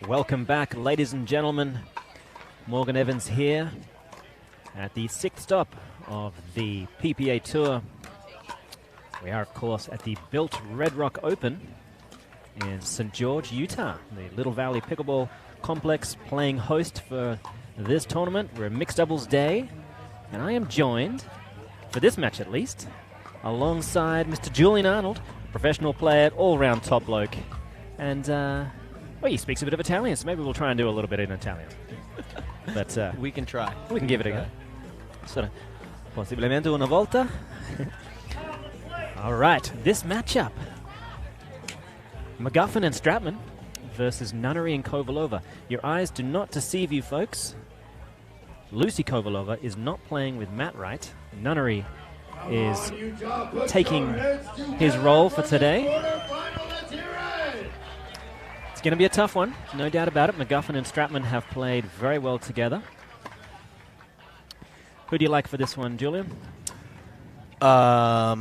Welcome back, ladies and gentlemen. Morgan Evans here at the 6th stop of the PPA Tour. We are, of course, at the Built Red Rock Open in St. George, Utah. The Little Valley Pickleball Complex playing host for this tournament. We're a mixed doubles day, and I am joined, for this match at least, alongside Mr. Julian Arnold, professional player, all-round top bloke, and well, he speaks a bit of Italian, so maybe we'll try and do a little bit in Italian. But we can try. We can give it a go. So, possiblemente una volta. All right, this matchup. McGuffin and Stratman versus Nunnery and Kovalova. Your eyes do not deceive you, folks. Lucy Kovalova is not playing with Matt Wright. Nunnery is taking his role for today. It's going to be a tough one, no doubt about it. McGuffin and Stratman have played very well together. Who do you like for this one, Julian? I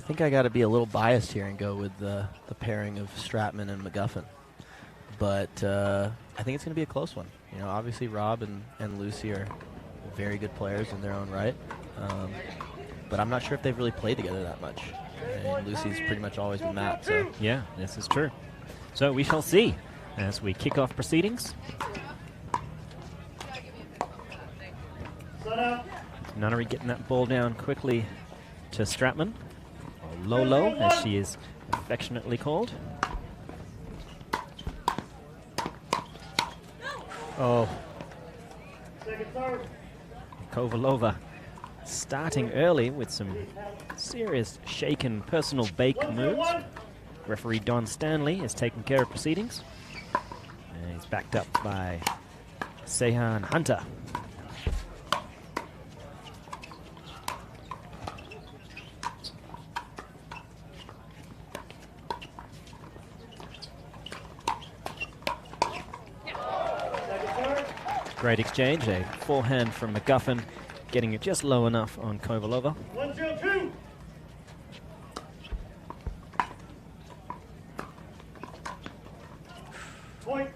think I got to be a little biased here and go with the pairing of Stratman and McGuffin. But I think it's going to be a close one. You know, obviously Rob and Lucy are very good players in their own right. But I'm not sure if they've really played together that much. And Lucy's pretty much always been Matt. So. Yeah, this is true. So we shall see as we kick off proceedings. Nunnery getting that ball down quickly to Stratman, or Lolo as she is affectionately called. Oh. Kovalova starting early with some serious shake and personal bake moves. Referee Don Stanley is taking care of proceedings. And he's backed up by Sehan Hunter. Great exchange, a forehand from McGuffin, getting it just low enough on Kovalova. 1-0-2. Point.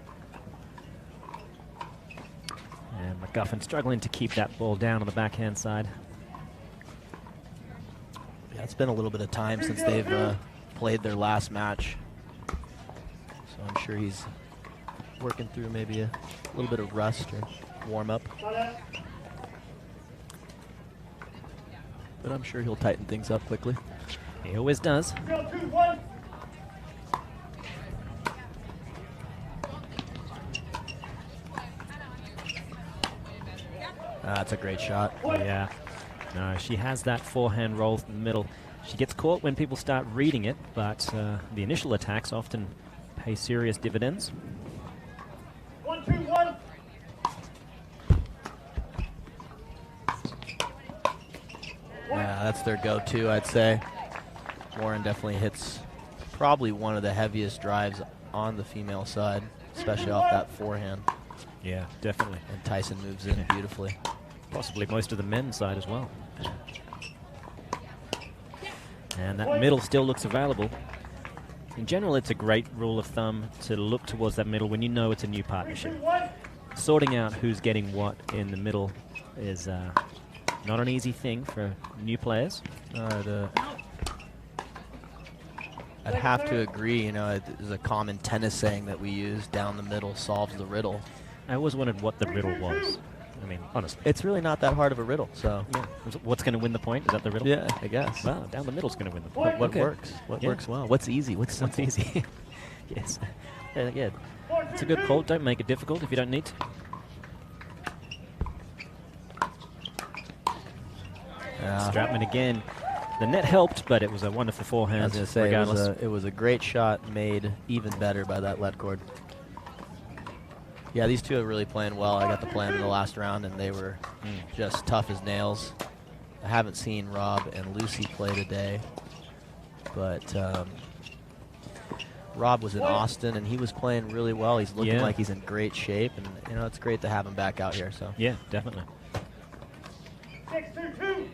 And McGuffin struggling to keep that ball down on the backhand side. Yeah, it's been a little bit of time since they've played their last match. So I'm sure he's working through maybe a little bit of rust or warm up. But I'm sure he'll tighten things up quickly. He always does. 0-2-1. That's a great shot. Yeah. No, she has that forehand roll in the middle. She gets caught when people start reading it, but the initial attacks often pay serious dividends. 1-2-1. Yeah, that's their go-to, I'd say. Warren definitely hits probably one of the heaviest drives on the female side, especially off that forehand. Yeah, definitely. And Tyson moves in beautifully. Possibly most of the men's side as well. And that middle still looks available. In general, it's a great rule of thumb to look towards that middle when you know it's a new partnership. Sorting out who's getting what in the middle is not an easy thing for new players. I'd have to agree. You know, there's a common tennis saying that we use: down the middle solves the riddle. I always wondered what the riddle was. I mean, honestly. It's really not that hard of a riddle, so. Yeah. What's going to win the point? Is that the riddle? Yeah, I guess. Well, down the middle's going to win the point. What works? What works well? What's easy? What's easy? Yes. Yeah. It's a good call. Don't make it difficult if you don't need to. Stratman again. The net helped, but it was a wonderful forehand. I was going to say, regardless. it was a great shot made even better by that let cord. Yeah, these two are really playing well. I got to play them in the last round, and they were just tough as nails. I haven't seen Rob and Lucy play today, but Rob was in Austin, and he was playing really well. He's looking like he's in great shape, and you know it's great to have him back out here. So yeah, definitely. 6-2-2.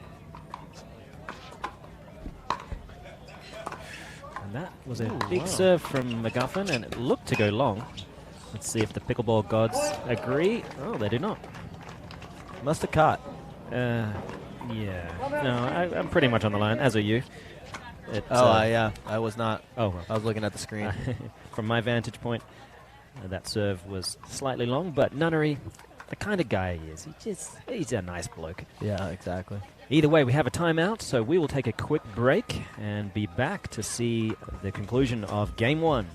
And that was a big serve from McGuffin, and it looked to go long. Let's see if the pickleball gods agree. Oh, they do not. Must have caught. Yeah. No, I'm pretty much on the line, as are you. Yeah, I was not. Oh, well. I was looking at the screen. From my vantage point, that serve was slightly long, but Nunnery, the kind of guy he is, he's a nice bloke. Yeah, exactly. Either way, we have a timeout, so we will take a quick break and be back to see the conclusion of Game 1.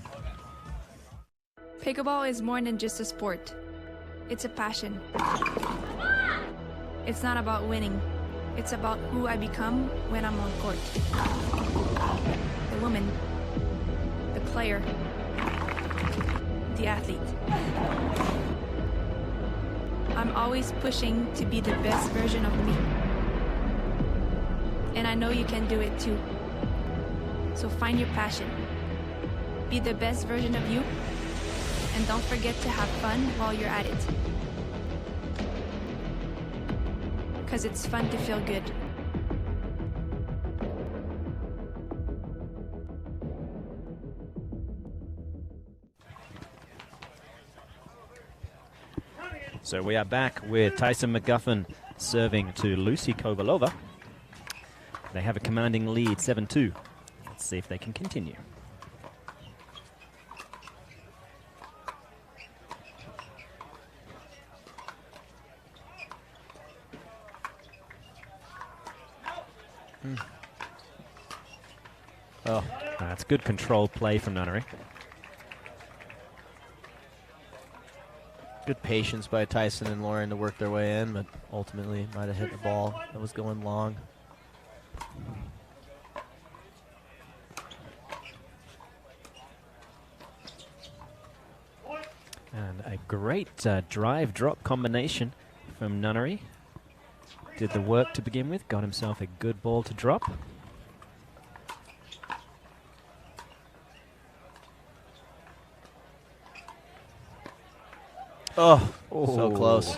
Pickleball is more than just a sport. It's a passion. It's not about winning. It's about who I become when I'm on court. The woman, the player, the athlete. I'm always pushing to be the best version of me. And I know you can do it too. So find your passion. Be the best version of you. And don't forget to have fun while you're at it. Because it's fun to feel good. So we are back with Tyson McGuffin serving to Lucy Kovalova. They have a commanding lead, 7-2. Let's see if they can continue. Oh, That's good control play from Nunnery. good patience by Tyson and Lauren to work their way in, but ultimately might have hit the ball that was going long. And a great drive drop combination from Nunnery. Did the work to begin with, got himself a good ball to drop. Oh, so close.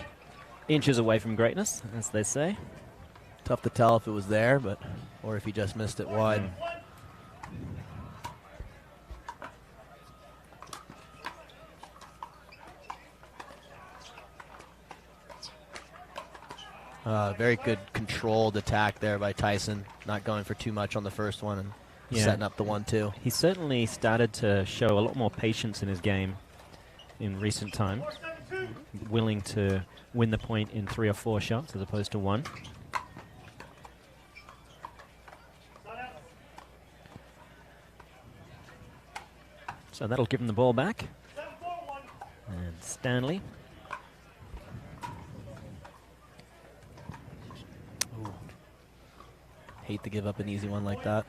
Inches away from greatness, as they say. Tough to tell if it was there, but or if he just missed it wide. Very good controlled attack there by Tyson, not going for too much on the first one and setting up the 1-2. He certainly started to show a lot more patience in his game in recent time, willing to win the point in 3 or 4 shots as opposed to 1. So that'll give him the ball back. And Stanley. Ooh. Hate to give up an easy one like that.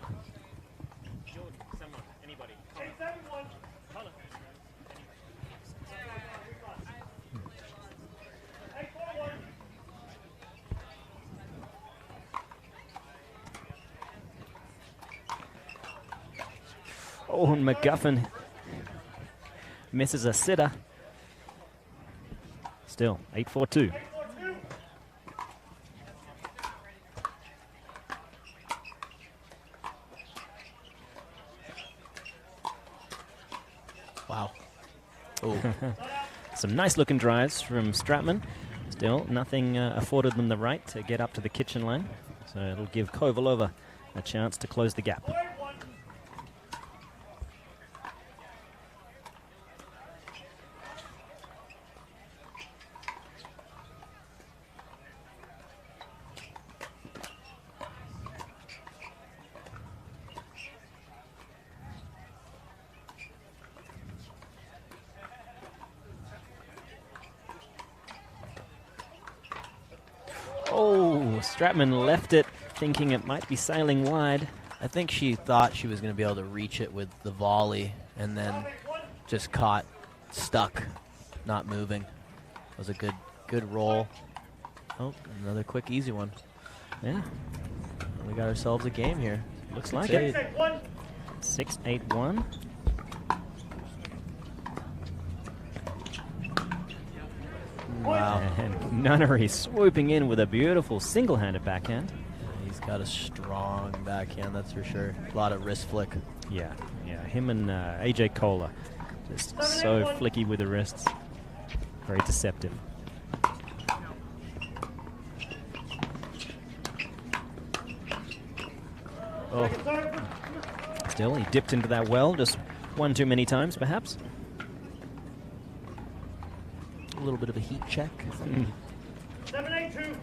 Oh, and McGuffin misses a sitter. Still, 8-4-2. Wow. Oh. Some nice looking drives from Stratman. Still, nothing afforded them the right to get up to the kitchen line. So it'll give Kovalova a chance to close the gap. Oh, Stratman left it, thinking it might be sailing wide. I think she thought she was going to be able to reach it with the volley and then just caught, stuck, not moving. It was a good roll. Oh, another quick, easy one. Yeah, We got ourselves a game here. looks like Say it. 6-8-1. Wow. And Nunnery swooping in with a beautiful single-handed backhand. He's got a strong backhand, that's for sure. A lot of wrist flick. Yeah. Him and AJ Kohler Just so flicky with the wrists. Very deceptive. Oh. Still, he dipped into that well just one too many times, perhaps. A little bit of a heat check. 7-8-2.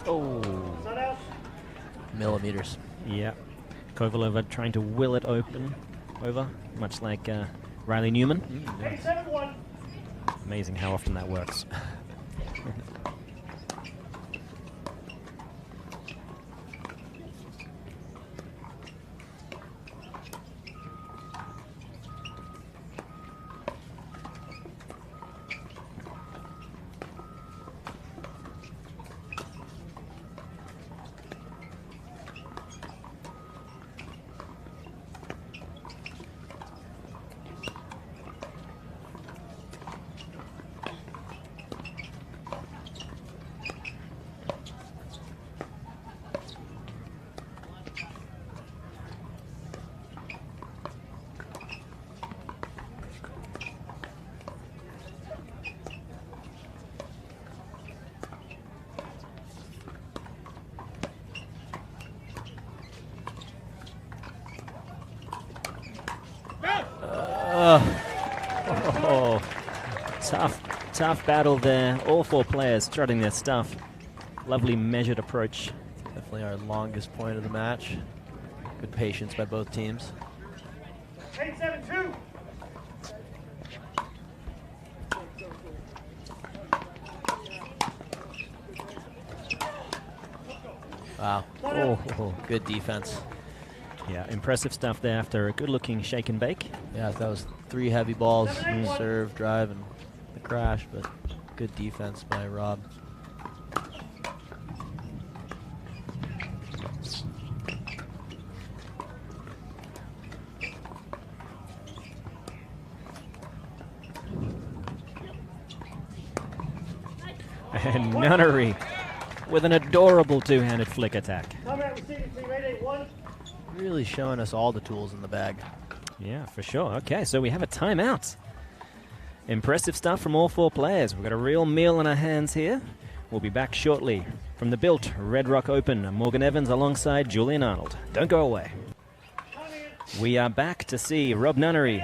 Oh. Not out. Millimeters. Yeah. Kovalova trying to will it over, much like Riley Newman. 8-7-1. Amazing how often that works. Oh, tough battle there. All four players strutting their stuff. Lovely measured approach. Definitely our longest point of the match. Good patience by both teams. 8-7-2. Wow. Oh, Good defense. yeah, impressive stuff there after a good-looking shake and bake. Yeah, that was 3 heavy balls. Serve, drive, and the crash, but good defense by Rob. And Nunnery with an adorable two-handed flick attack. Come out receiving team 8-8-1. Really showing us all the tools in the bag. Yeah, for sure. Okay, so we have a timeout. Impressive stuff from all four players. We've got a real meal on our hands here. We'll be back shortly from the Built Red Rock Open. Morgan Evans alongside Julian Arnold. Don't go away. We are back to see Rob Nunnery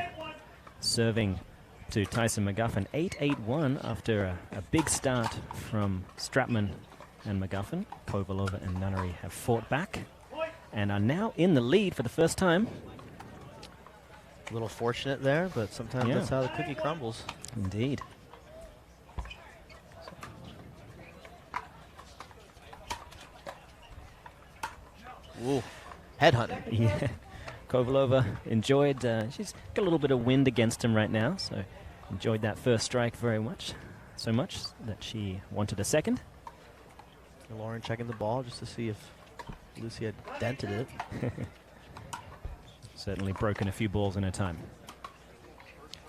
serving to Tyson McGuffin. 8-8-1 after a big start from Stratman and McGuffin. Kovalova and Nunnery have fought back and are now in the lead for the first time. A little fortunate there, but sometimes Yeah. that's how the cookie crumbles. Indeed. Ooh, headhunting. Yeah. Kovalova enjoyed, she's got a little bit of wind against him right now, so enjoyed that first strike very much. So much that she wanted a second. Lauren checking the ball just to see if Lucy had dented it. Certainly broken a few balls in her time.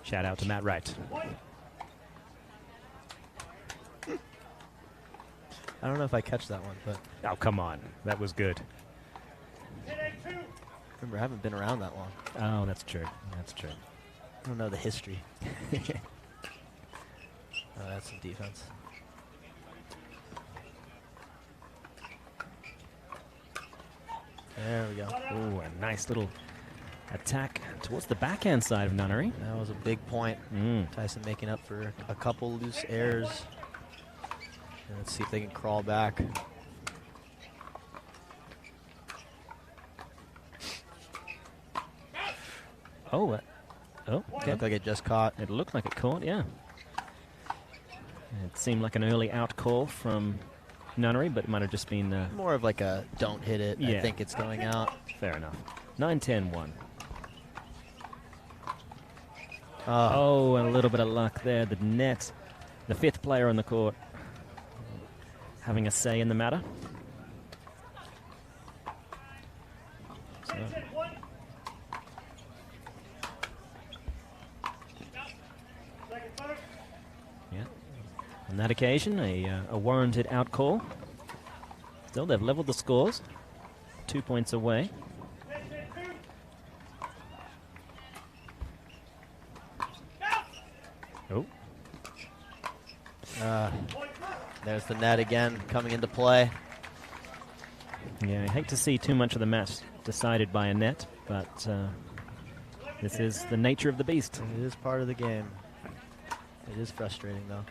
Shout out to Matt Wright. I don't know if I catch that one, but Oh, come on. That was good. 10-8-2. remember, I haven't been around that long. Oh, that's true. That's true. I don't know the history. Oh, that's some defense. There we go. Oh, a nice little attack towards the backhand side of Nunnery. That was a big point. Tyson making up for a couple loose airs. And let's see if they can crawl back. Oh, okay. Looked like it just caught. It looked like it caught, yeah. It seemed like an early out call from Nunnery, but it might have just been More of like a don't hit it. I Yeah. think it's going out. fair enough. 9-10-1. Oh, Oh, and a little bit of luck there. The net, the fifth player on the court, having a say in the matter. So, 10-1. Second serve. On that occasion, a warranted out call. Still, they've leveled the scores. 2 points away. Oh. There's the net again coming into play. Yeah, I hate to see too much of the match decided by a net, but this is the nature of the beast. It is part of the game. It is frustrating, though.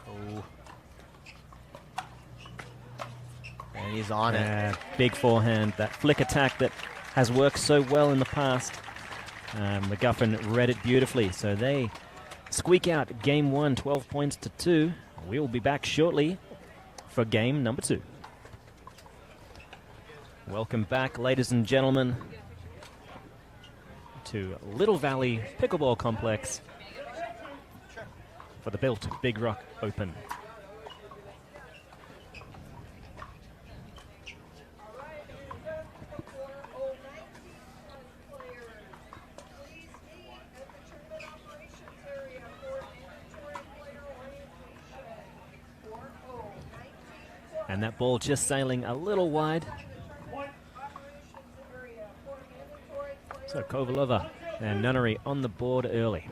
Oh. And he's on it. Big forehand, that flick attack that has worked so well in the past. McGuffin read it beautifully, so they squeak out game 1, 12 points to 2. We will be back shortly for game number 2. Welcome back, ladies and gentlemen, to Little Valley Pickleball Complex for the Built Big Rock Open. And that ball just sailing a little wide. So Kovalova and Nunnery on the board early.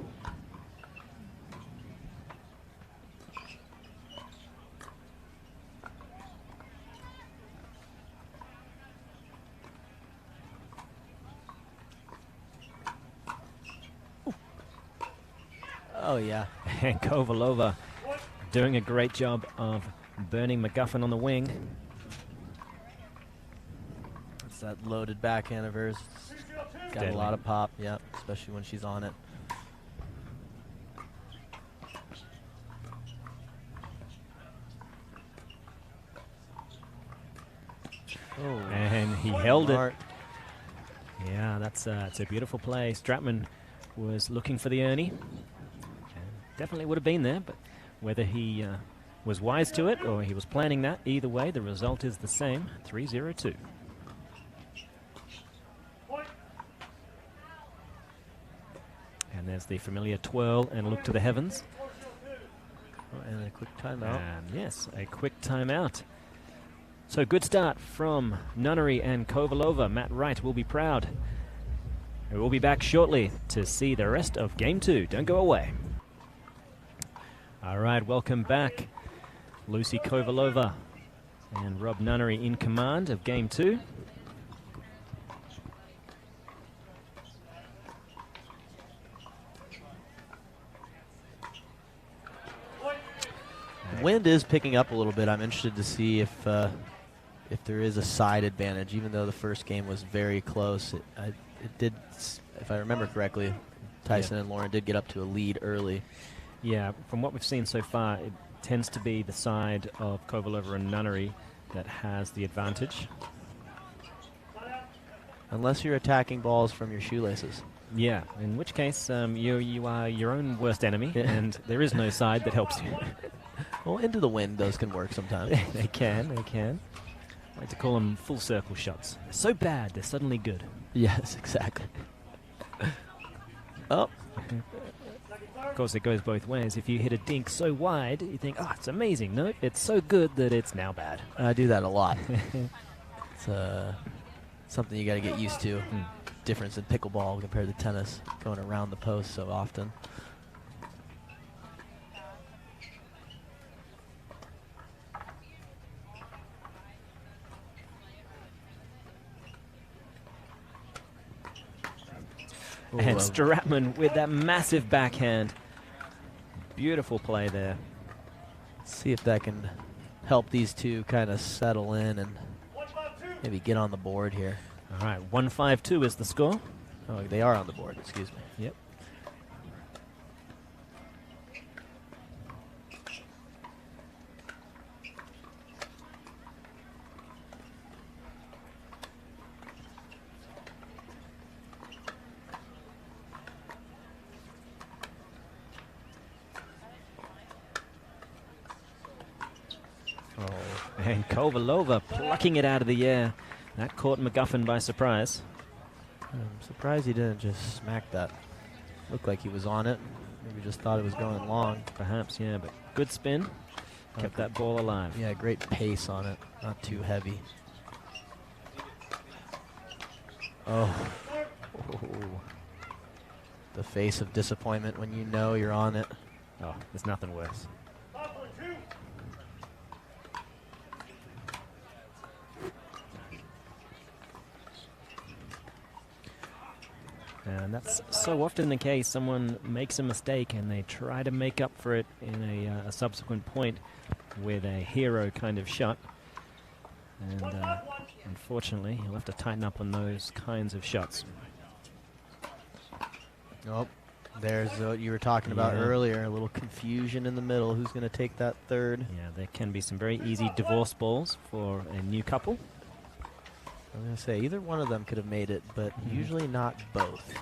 Oh, yeah. And Kovalova doing a great job of burning McGuffin on the wing. It's that loaded backhand of hers. Got Deadly. a lot of pop, yep, especially when she's on it. Oh, And he held it. smart. Yeah, it's a beautiful play. Stratman was looking for the Ernie. Definitely would have been there, but whether he was wise to it or he was planning that, either way, the result is the same, 3-0-2. And there's the familiar twirl and look to the heavens. Oh, and a quick timeout. And yes, a quick timeout. So good start from Nunnery and Kovalova. Matt Wright will be proud. We'll be back shortly to see the rest of Game 2. Don't go away. All right, welcome back. Lucy Kovalova and Rob Nunnery in command of Game 2. The wind is picking up a little bit. I'm interested to see if there is a side advantage, even though the first game was very close. It did, if I remember correctly, Tyson and Lauren did get up to a lead early. Yeah, from what we've seen so far, it tends to be the side of Kovalova and Nunnery that has the advantage. Unless you're attacking balls from your shoelaces. Yeah, in which case you are your own worst enemy, and there is no side that helps you. Well, into the wind, those can work sometimes. They can. I like to call them full circle shots. They're so bad, they're suddenly good. Yes, exactly. Oh. Of course, it goes both ways. If you hit a dink so wide, you think, oh, it's amazing. No, it's so good that it's now bad. I do that a lot. It's something you got to get used to. Difference in pickleball compared to tennis, going around the post so often. And Stratman with that massive backhand. Beautiful play there. See if that can help these two kind of settle in and maybe get on the board here. All right, 1-5-2 is the score. Oh, they are on the board, excuse me. Yep. And Kovalova plucking it out of the air. That caught McGuffin by surprise. I'm surprised he didn't just smack that. Looked like he was on it. Maybe just thought it was going long. Perhaps, yeah, but good spin. Kept that ball alive. Yeah, great pace on it. Not too heavy. Oh. The face of disappointment when you know you're on it. Oh, there's nothing worse. And that's so often the case. Someone makes a mistake and they try to make up for it in a subsequent point with a hero kind of shot. And unfortunately, you'll have to tighten up on those kinds of shots. Nope. There's what you were talking about earlier. A little confusion in the middle. Who's going to take that third? Yeah, there can be some very easy divorce balls for a new couple. I was going to say, either one of them could have made it, but usually not both.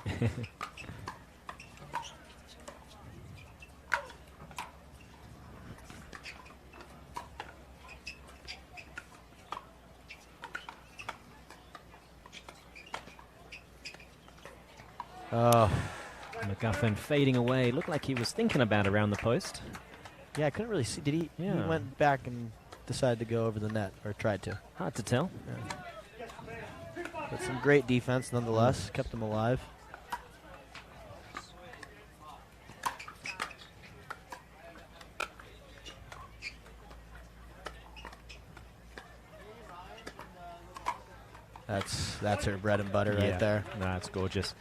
Oh. McGuffin fading away. Looked like he was thinking about around the post. Yeah, I couldn't really see. Did he? Yeah. He went back and decided to go over the net, or tried to. Hard to tell. Yeah. But some great defense nonetheless. Kept him alive. That's her bread and butter right there. That's gorgeous.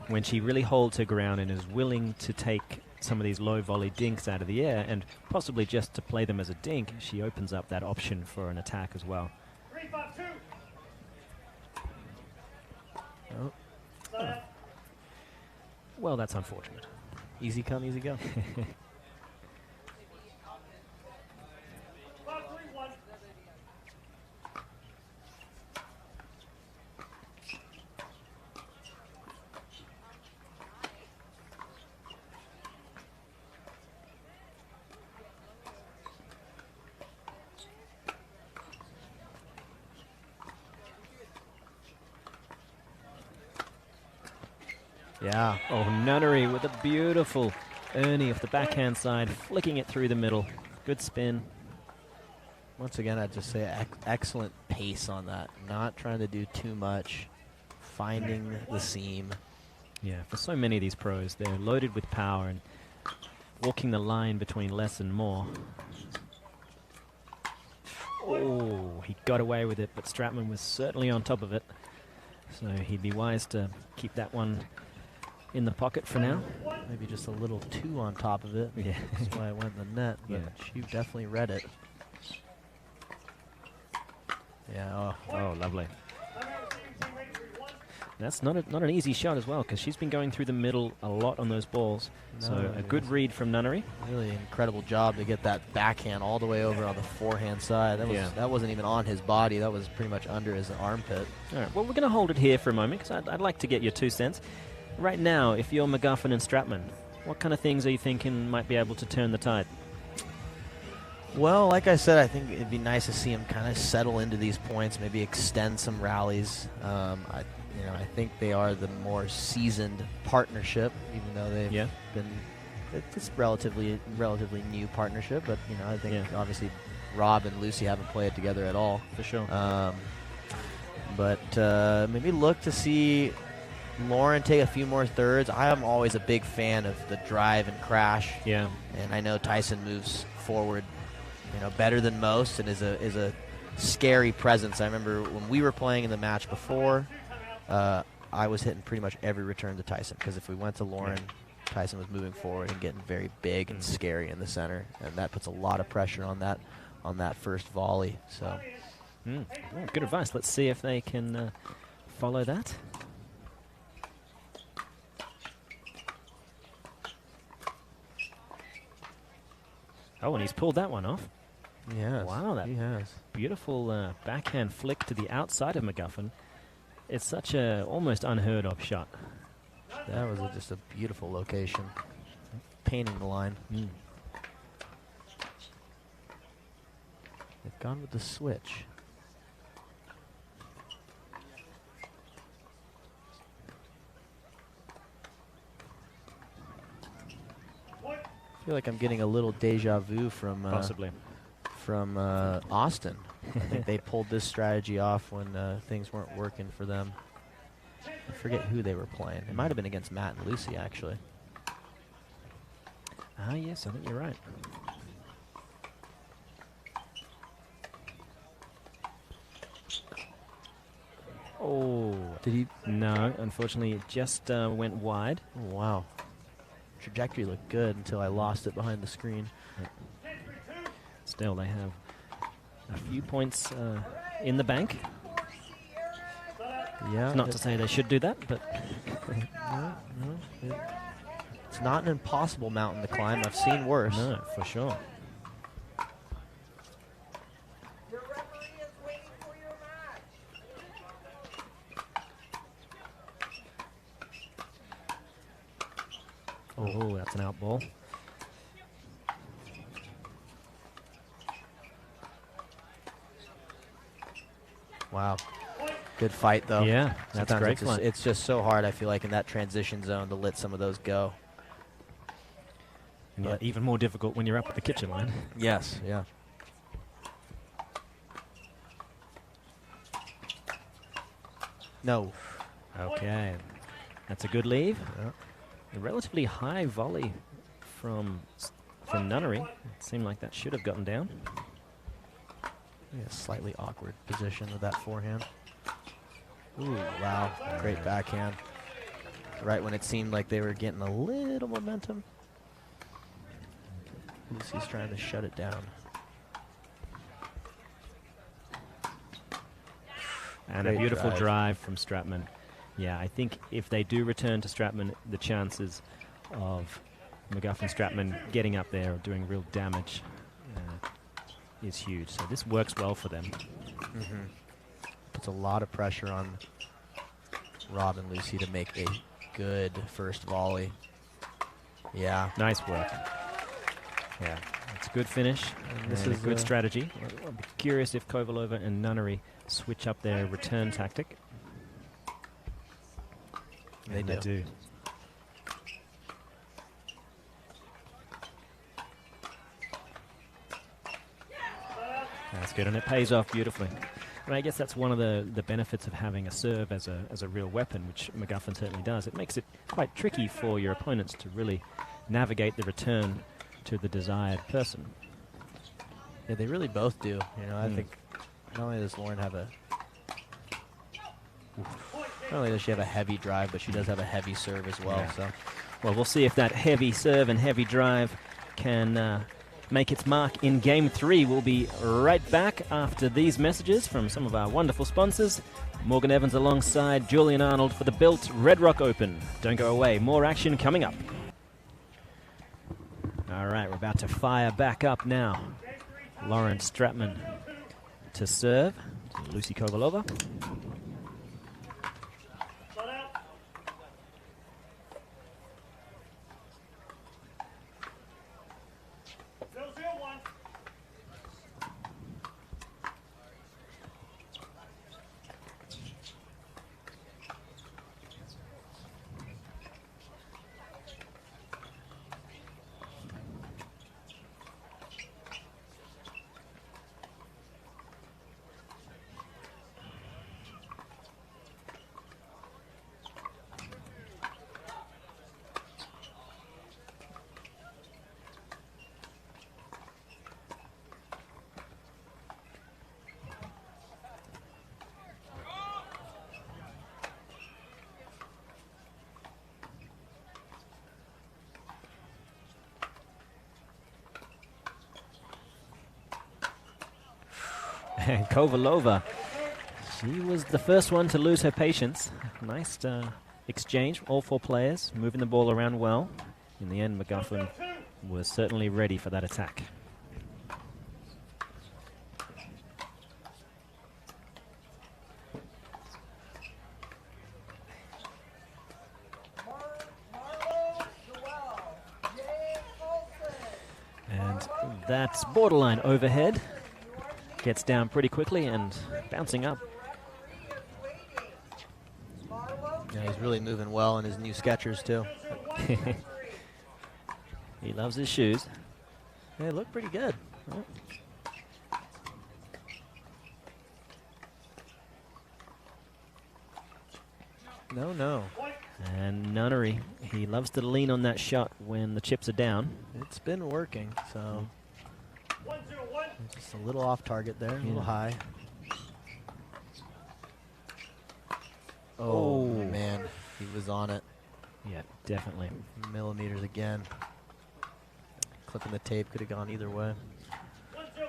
When she really holds her ground and is willing to take some of these low volley dinks out of the air and possibly just to play them as a dink, she opens up that option for an attack as well. 3-5-2. Oh. Oh. Well, that's unfortunate. Easy come, easy go. 5-3-1. Yeah. Oh, Nunnery with a beautiful Ernie off the backhand side, flicking it through the middle. Good spin. Once again, I'd just say excellent pace on that. Not trying to do too much. Finding the seam. Yeah, for so many of these pros, they're loaded with power and walking the line between less and more. Oh, he got away with it, but Stratman was certainly on top of it. So he'd be wise to keep that one in the pocket for now. Maybe just a little too on top of it. Yeah. That's why I went in the net, but she definitely read it. Yeah. Oh, lovely. That's not an easy shot as well, because she's been going through the middle a lot on those balls. No, So a good read from Nunnery. Really incredible job to get that backhand all the way over on the forehand side. That wasn't even on his body. That was pretty much under his armpit. All right, well, we're going to hold it here for a moment, because I'd like to get your 2 cents. Right now, if you're McGuffin and Stratman, what kind of things are you thinking might be able to turn the tide? Well, like I said, I think it'd be nice to see him kind of settle into these points, maybe extend some rallies. I think they are the more seasoned partnership, even though they've been. It's relatively new partnership, but I think obviously Rob and Lucy haven't played together at all. For sure. But maybe look to see Lauren take a few more thirds. I am always a big fan of the drive and crash. Yeah. And I know Tyson moves forward, better than most, and is a scary presence. I remember when we were playing in the match before, I was hitting pretty much every return to Tyson, because if we went to Lauren, Tyson was moving forward and getting very big and scary in the center, and that puts a lot of pressure on that first volley. So, well, good advice. Let's see if they can follow that. Oh, and he's pulled that one off. Yes, wow, that he has. Beautiful backhand flick to the outside of McGuffin. It's such a almost unheard of shot. That was just a beautiful location. Painting the line. They've gone with the switch. I feel like I'm getting a little deja vu from Possibly. from Austin. I think they pulled this strategy off when things weren't working for them. I forget who they were playing. It might have been against Matt and Lucy, actually. Ah, yes, I think you're right. Oh, Did he? no, unfortunately, it just went wide. Oh, wow. Trajectory looked good until I lost it behind the screen. Still, they have a few points in the bank. Yeah. Not to say they should do that, but It's not an impossible mountain to climb. I've seen worse. no, for sure. Your referee is waiting for your match. Oh, that's an out ball. Wow. Good fight, though. Yeah, that's Sometimes great it's fight. it's just so hard, I feel like, in that transition zone to let some of those go. And yeah, even more difficult when you're up at the kitchen line. Yes, yeah. No. Okay, that's a good leave. Yeah. A relatively high volley from Nunnery. It seemed like that should have gotten down. Yeah, slightly awkward position with that forehand. Ooh, wow. Great backhand. Right when it seemed like they were getting a little momentum. Lucy's trying to shut it down. And Great a beautiful drive. drive from Stratman. Yeah, I think if they do return to Stratman, the chances of McGuffin Stratman getting up there or doing real damage is huge. So this works well for them. Puts a lot of pressure on Rob and Lucy to make a good first volley. Yeah. Nice work. Yeah, it's a good finish. This And is a good strategy. I'll be curious if Kovalova and Nunnery switch up their return tactic. They And do. That's good, and it pays off beautifully. And I guess that's one of the benefits of having a serve as a real weapon, which McGuffin certainly does. It makes it quite tricky for your opponents to really navigate the return to the desired person. Yeah, they really both do. You know, I think not only does Lauren have a not only does she have a heavy drive, but she does have a heavy serve as well. Yeah. So Well, we'll see if that heavy serve and heavy drive can make its mark in Game 3. We'll be right back after these messages from some of our wonderful sponsors. Morgan Evans alongside Julian Arnold for the Built Red Rock Open. Don't go away. More action coming up. All right, we're about to fire back up now. Lauren Stratman to serve. Lucy Kovalova. Shut out. Zero, zero, one. And Kovalova, she was the first one to lose her patience. Nice exchange, all four players moving the ball around well. In the end, McGuffin was certainly ready for that attack. And that's borderline overhead. Gets down pretty quickly and bouncing up. yeah, he's really moving well in his new Skechers too. He loves his shoes. They look pretty good. Oh. No. And Nunnery, he loves to lean on that shot when the chips are down. It's been working, so 1-0-1. just a little off target there, a little high. Oh, man, he was on it. Yeah, definitely. Millimeters again. Clipping the tape could have gone either way. 1-0-2.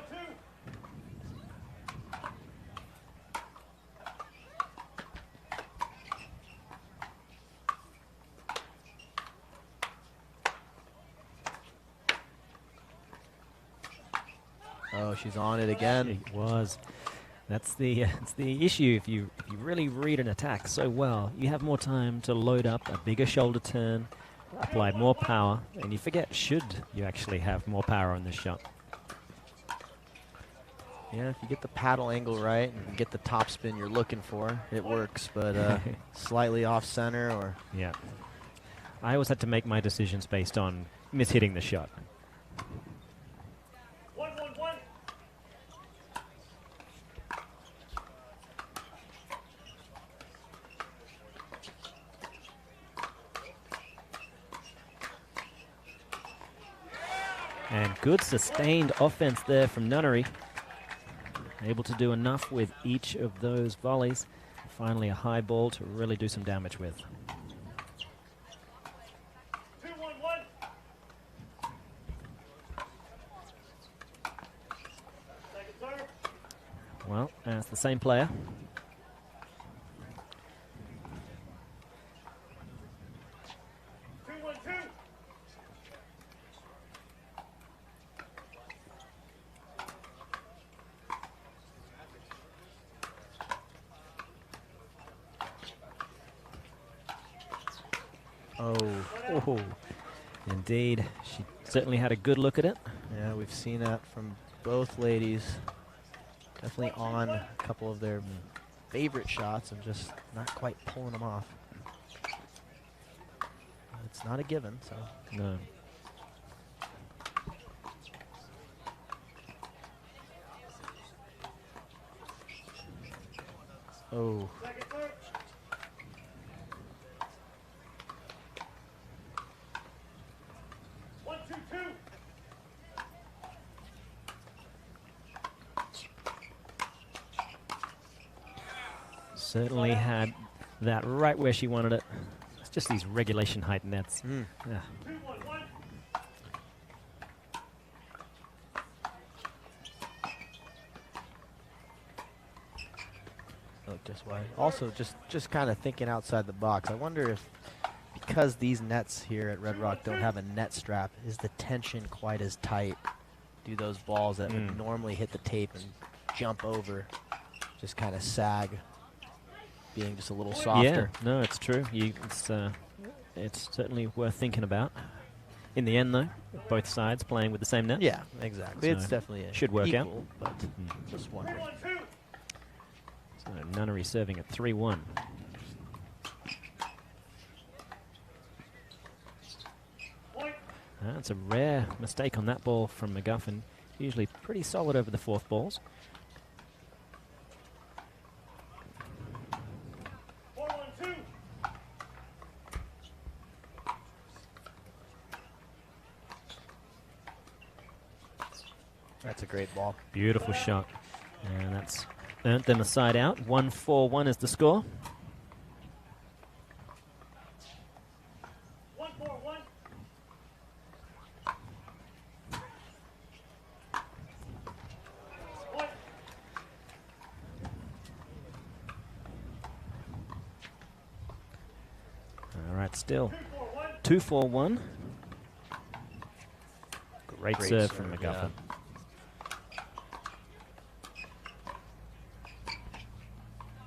Oh, she's on it again. It was. That's the it's the issue. If you really read an attack so well, you have more time to load up a bigger shoulder turn, apply more power, and you forget should you actually have more power on this shot. Yeah, if you get the paddle angle right and get the top spin you're looking for, it works. But slightly off center or... Yeah. I always had to make my decisions based on mishitting the shot. 1-1-1. And good sustained offense there from Nunnery. Able to do enough with each of those volleys. Finally a high ball to really do some damage with. 2-1-1. Second serve. Well, that's the same player. 2-1-2. Oh, indeed. She certainly had a good look at it. Yeah, we've seen that from both ladies. Definitely on a couple of their favorite shots and just not quite pulling them off. It's not a given, so. No. Oh, Second serve. 1-2-2. Certainly had that right where she wanted it. It's just these regulation height nets. Yeah. 2-1-1. look just wide. Also, just kind of thinking outside the box. I wonder if, because these nets here at Red Rock don't have a net strap, is the tension quite as tight? Do those balls that would normally hit the tape and jump over just kind of sag, being just a little softer? Yeah, no, it's true. It's certainly worth thinking about. In the end, though, both sides playing with the same net. Yeah, exactly. So It's definitely should work out. equal, but just wondering. 3-1-2. So Nunnery serving at 3-1. Point. That's a rare mistake on that ball from McGuffin. Usually pretty solid over the fourth balls. 4-1-2. That's a great ball. Beautiful shot. And that's earned them a side out. 1-4-1 is the score. 1-4-1. Point. All right, still 2-4-1. 2-4-1. Great serve from McGuffin.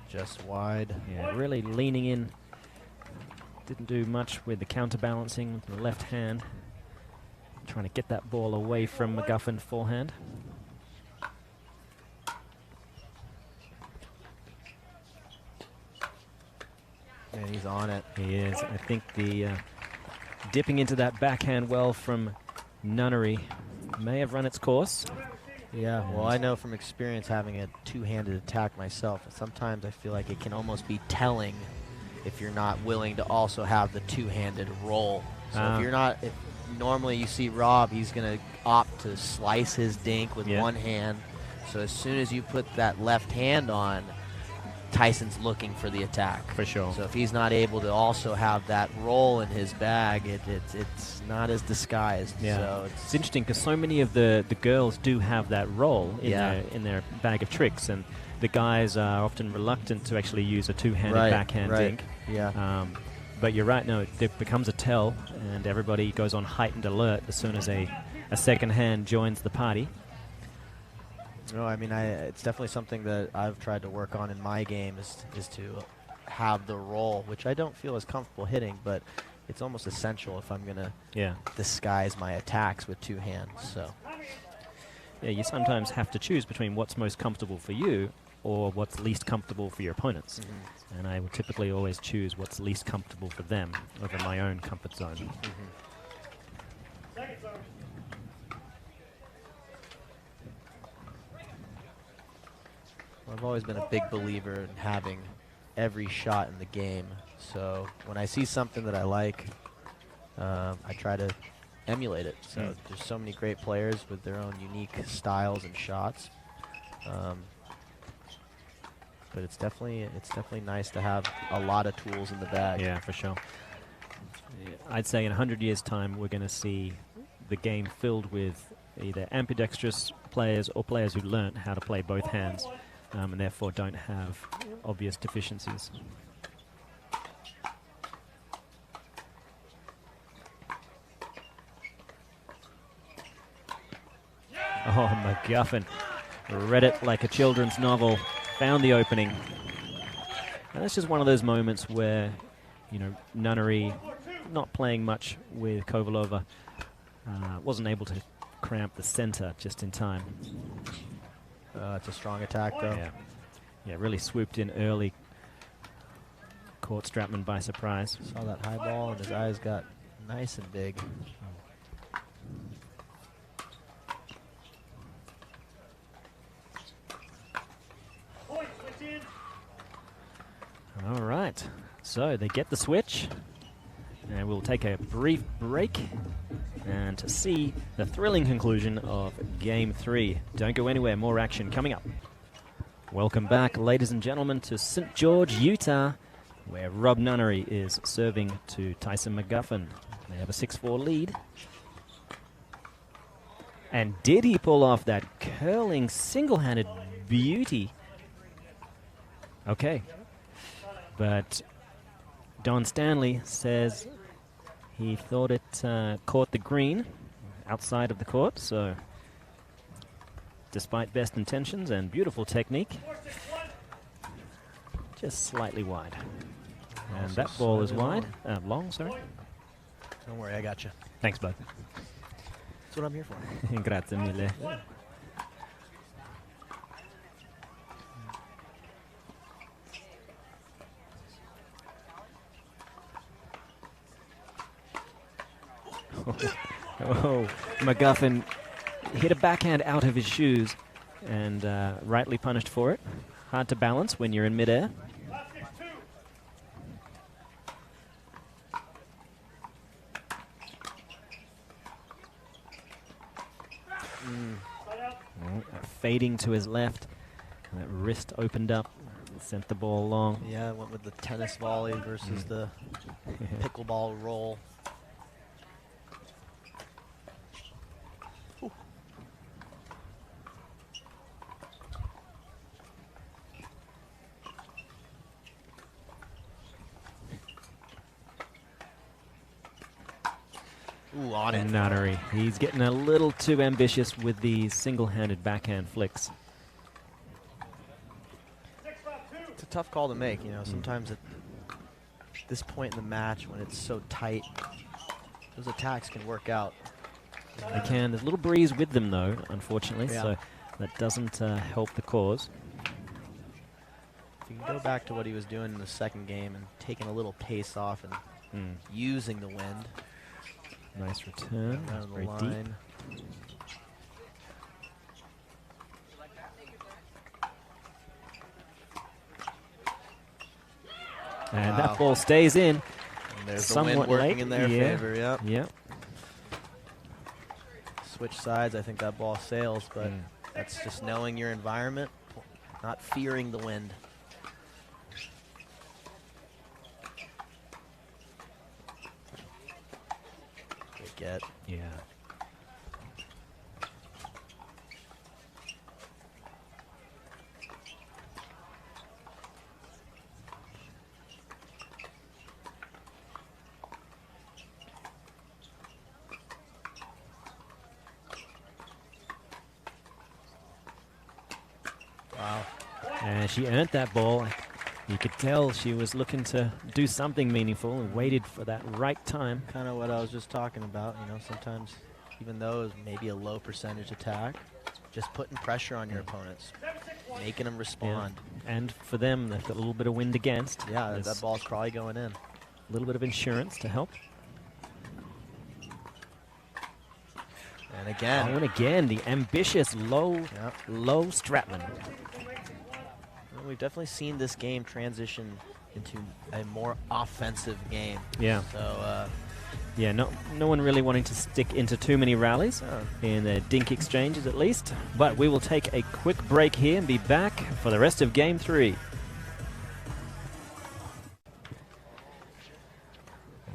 Just wide. Yeah, really leaning in. Didn't do much with the counterbalancing with the left hand. Trying to get that ball away from McGuffin forehand. And he's on it. He is. I think the dipping into that backhand well from Nunnery may have run its course. Yeah, well, I know from experience having a two-handed attack myself, sometimes I feel like it can almost be telling if you're not willing to also have the two-handed roll. So if you're not, if normally you see Rob, he's going to opt to slice his dink with one hand. So as soon as you put that left hand on, Tyson's looking for the attack. For sure. So if he's not able to also have that roll in his bag, it's not as disguised. Yeah. So it's interesting because so many of the girls do have that roll in their bag of tricks, and the guys are often reluctant to actually use a two-handed backhand dink. Yeah. But you're right, no, it becomes a tell, and everybody goes on heightened alert as soon as a second hand joins the party. No, I mean, it's definitely something that I've tried to work on in my game is to have the roll, which I don't feel as comfortable hitting, but it's almost essential if I'm going to disguise my attacks with two hands. So, yeah, you sometimes have to choose between what's most comfortable for you or what's least comfortable for your opponents. Mm-hmm. And I will typically always choose what's least comfortable for them over my own comfort zone. Second serve. I've always been a big believer in having every shot in the game. So when I see something that I like, I try to emulate it. So there's so many great players with their own unique styles and shots. But it's definitely nice to have a lot of tools in the bag. Yeah, for sure. I'd say in 100 years' time, we're going to see the game filled with either ambidextrous players or players who learned how to play both hands. And therefore don't have obvious deficiencies. Oh, McGuffin read it like a children's novel, found the opening. And that's just one of those moments where, you know, Nunnery, not playing much with Kovalova, wasn't able to cramp the center just in time. It's a strong attack, though. Yeah, really swooped in early. Caught Stratman by surprise. Saw that high ball, and his eyes got nice and big. Point, switch in. All right, so they get the switch. And we'll take a brief break and to see the thrilling conclusion of Game 3. Don't go anywhere, more action coming up. Welcome back, ladies and gentlemen, to St. George, Utah, where Rob Nunnery is serving to Tyson McGuffin. They have a 6-4 lead. And did he pull off that curling single-handed beauty? Okay. But Don Stanley says he thought it caught the green outside of the court, so despite best intentions and beautiful technique, just slightly wide. And that ball is wide. Long, sorry. Don't worry, I got you. Thanks, bud. That's what I'm here for. Grazie mille. Yeah. Oh, McGuffin hit a backhand out of his shoes and rightly punished for it. Hard to balance when you're in midair. Last 6-2. Side out. Fading to his left. And that wrist opened up, sent the ball long. Yeah, went with the tennis volley versus the pickleball roll. Ooh, on it. And Nunnery, he's getting a little too ambitious with these single-handed backhand flicks. 6-5-2. It's a tough call to make, you know. Sometimes at this point in the match, when it's so tight, those attacks can work out. They can. There's a little breeze with them, though, unfortunately, Yeah. so that doesn't help the cause. If you can go back to what he was doing in the second game and taking a little pace off and using the wind, Nice return. Down the Very deep. line. And Wow. that ball stays in. And there's the Somewhat wind working late. in their Yeah. favor. Yep. Yep. Switch sides. I think that ball sails, but Mm. that's just knowing your environment, not fearing the wind. Good get. Yeah. Wow. And she earned that ball. You could tell she was looking to do something meaningful and waited for that right time. Kind of what I was just talking about. You know, sometimes even though it's maybe a low percentage attack, just putting pressure on your opponents, making them respond. And for them, they've got a little bit of wind against. Yeah, There's that ball's probably going in. a little bit of insurance to help. And again, Oh, and again, the ambitious low Stratman. well, we've definitely seen this game transition into a more offensive game. Yeah. So, Yeah, no one really wanting to stick into too many rallies in their dink exchanges at least. But we will take a quick break here and be back for the rest of Game 3.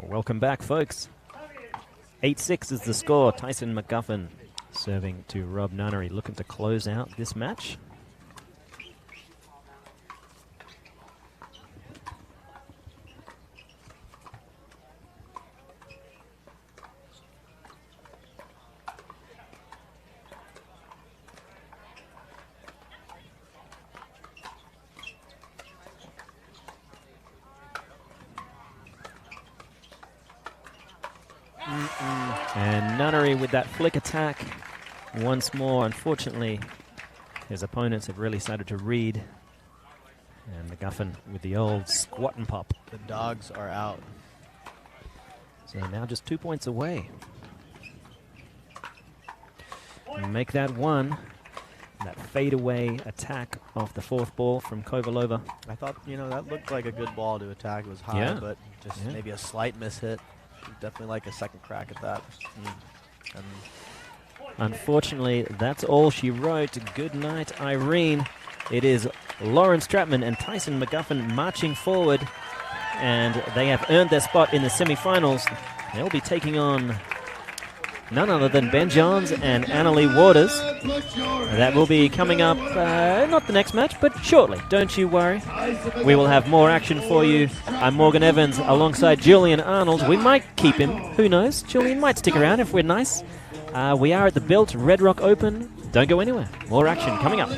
Welcome back, folks. 8-6 is the score. Tyson McGuffin serving to Rob Nunnery, looking to close out this match. And Nunnery with that flick attack once more. Unfortunately, his opponents have really started to read. And McGuffin with the old squat and pop. the dogs are out. So now just 2 points away. Make that one. That fadeaway attack off the fourth ball from Kovalova. I thought, you know, that looked like a good ball to attack. It was high, Yeah. but just Yeah. maybe a slight mishit. Definitely like a second crack at that. And Unfortunately, that's all she wrote. Good night, Irene. It is Lauren Stratman and Tyson McGuffin marching forward, and they have earned their spot in the semifinals. They'll be taking on none other than Ben Johns and Annalie Waters. That will be coming up, not the next match, but shortly. Don't you worry. We will have more action for you. I'm Morgan Evans alongside Julian Arnold. We might keep him. Who knows? Julian might stick around if we're nice. We are at the Built Red Rock Open. Don't go anywhere. More action coming up.